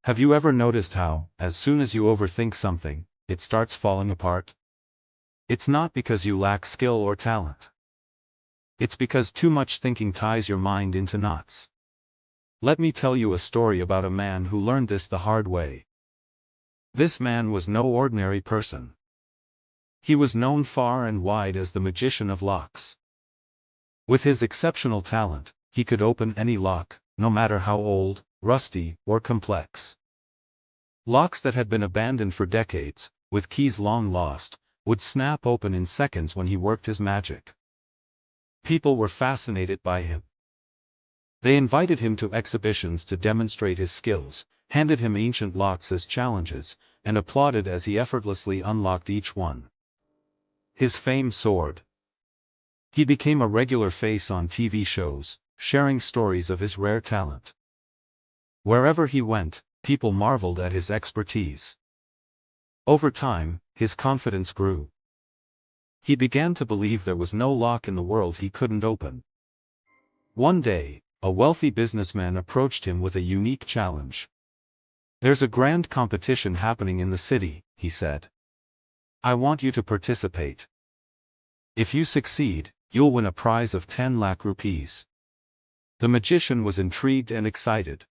Have you ever noticed how, as soon as you overthink something, it starts falling apart? It's not because you lack skill or talent. It's because too much thinking ties your mind into knots. Let me tell you a story about a man who learned this the hard way. This man was no ordinary person. He was known far and wide as the magician of locks. With his exceptional talent, he could open any lock, no matter how old, rusty, or complex. Locks that had been abandoned for decades, with keys long lost, would snap open in seconds when he worked his magic. People were fascinated by him. They invited him to exhibitions to demonstrate his skills, handed him ancient locks as challenges, and applauded as he effortlessly unlocked each one. His fame soared. He became a regular face on TV shows, sharing stories of his rare talent. Wherever he went, people marveled at his expertise. Over time, his confidence grew. He began to believe there was no lock in the world he couldn't open. One day, a wealthy businessman approached him with a unique challenge. "There's a grand competition happening in the city," he said. "I want you to participate. If you succeed, you'll win a prize of 10 lakh rupees." The magician was intrigued and excited.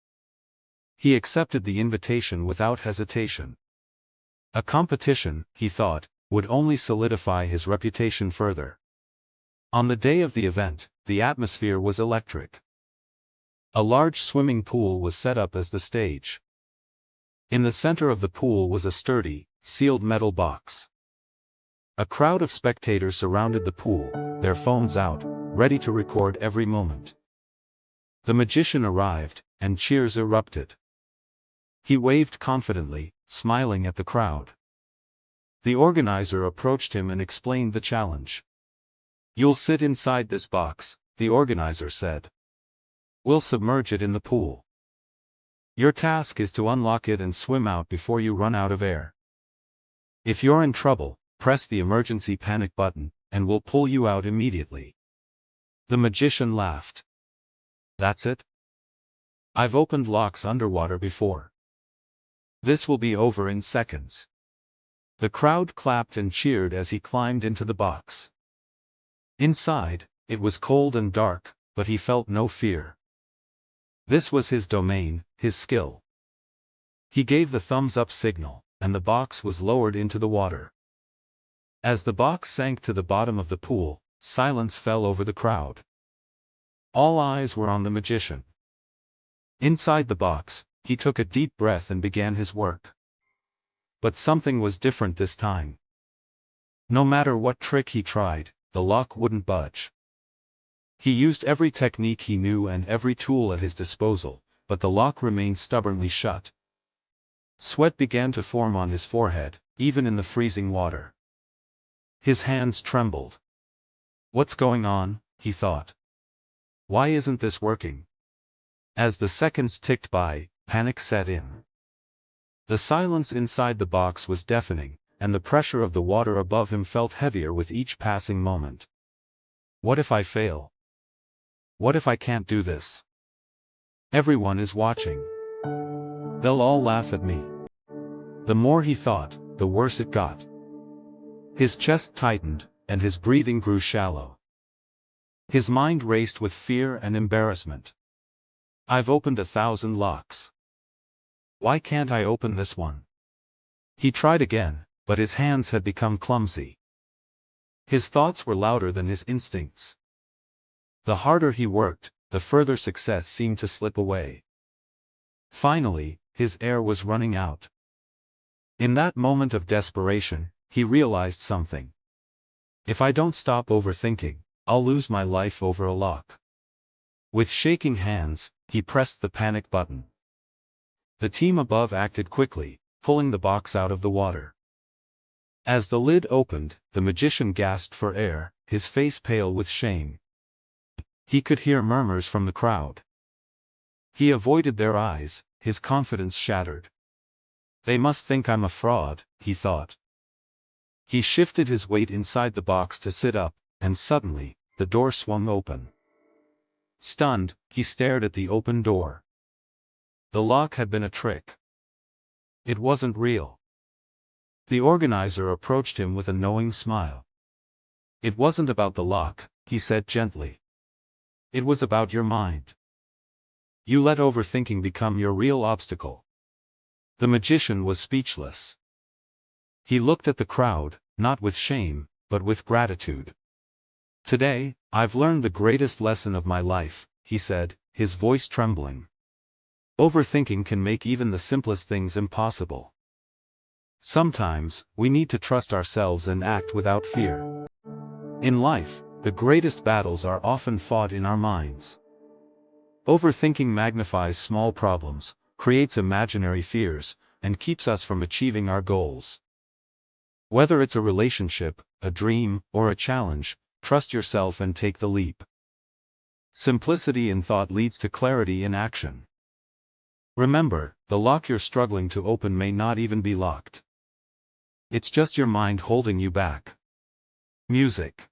He accepted the invitation without hesitation. A competition, he thought, would only solidify his reputation further. On the day of the event, the atmosphere was electric. A large swimming pool was set up as the stage. In the center of the pool was a sturdy, sealed metal box. A crowd of spectators surrounded the pool, their phones out, ready to record every moment. The magician arrived, and cheers erupted. He waved confidently, smiling at the crowd. The organizer approached him and explained the challenge. "You'll sit inside this box," the organizer said. "We'll submerge it in the pool. Your task is to unlock it and swim out before you run out of air. If you're in trouble, press the emergency panic button, and we'll pull you out immediately." The magician laughed. "That's it? I've opened locks underwater before. This will be over in seconds." The crowd clapped and cheered as he climbed into the box. Inside, it was cold and dark, but he felt no fear. This was his domain, his skill. He gave the thumbs-up signal, and the box was lowered into the water. As the box sank to the bottom of the pool, silence fell over the crowd. All eyes were on the magician. Inside the box, he took a deep breath and began his work. But something was different this time. No matter what trick he tried, the lock wouldn't budge. He used every technique he knew and every tool at his disposal, but the lock remained stubbornly shut. Sweat began to form on his forehead, even in the freezing water. His hands trembled. "What's going on?" he thought. "Why isn't this working?" As the seconds ticked by, panic set in. The silence inside the box was deafening, and the pressure of the water above him felt heavier with each passing moment. "What if I fail? What if I can't do this? Everyone is watching. They'll all laugh at me." The more he thought, the worse it got. His chest tightened, and his breathing grew shallow. His mind raced with fear and embarrassment. "I've opened 1,000 locks. Why can't I open this one?" He tried again, but his hands had become clumsy. His thoughts were louder than his instincts. The harder he worked, the further success seemed to slip away. Finally, his air was running out. In that moment of desperation, he realized something. "If I don't stop overthinking, I'll lose my life over a lock." With shaking hands, he pressed the panic button. The team above acted quickly, pulling the box out of the water. As the lid opened, the magician gasped for air, his face pale with shame. He could hear murmurs from the crowd. He avoided their eyes, his confidence shattered. "They must think I'm a fraud," he thought. He shifted his weight inside the box to sit up, and suddenly, the door swung open. Stunned, he stared at the open door. The lock had been a trick. It wasn't real. The organizer approached him with a knowing smile. It wasn't about the lock, he said gently. It was about your mind. You let overthinking become your real obstacle. The magician was speechless. He looked at the crowd, not with shame, but with gratitude. Today, I've learned the greatest lesson of my life, he said, his voice trembling. Overthinking can make even the simplest things impossible. Sometimes, we need to trust ourselves and act without fear. In life, the greatest battles are often fought in our minds. Overthinking magnifies small problems, creates imaginary fears, and keeps us from achieving our goals. Whether it's a relationship, a dream, or a challenge, trust yourself and take the leap. Simplicity in thought leads to clarity in action. Remember, the lock you're struggling to open may not even be locked. It's just your mind holding you back. Music.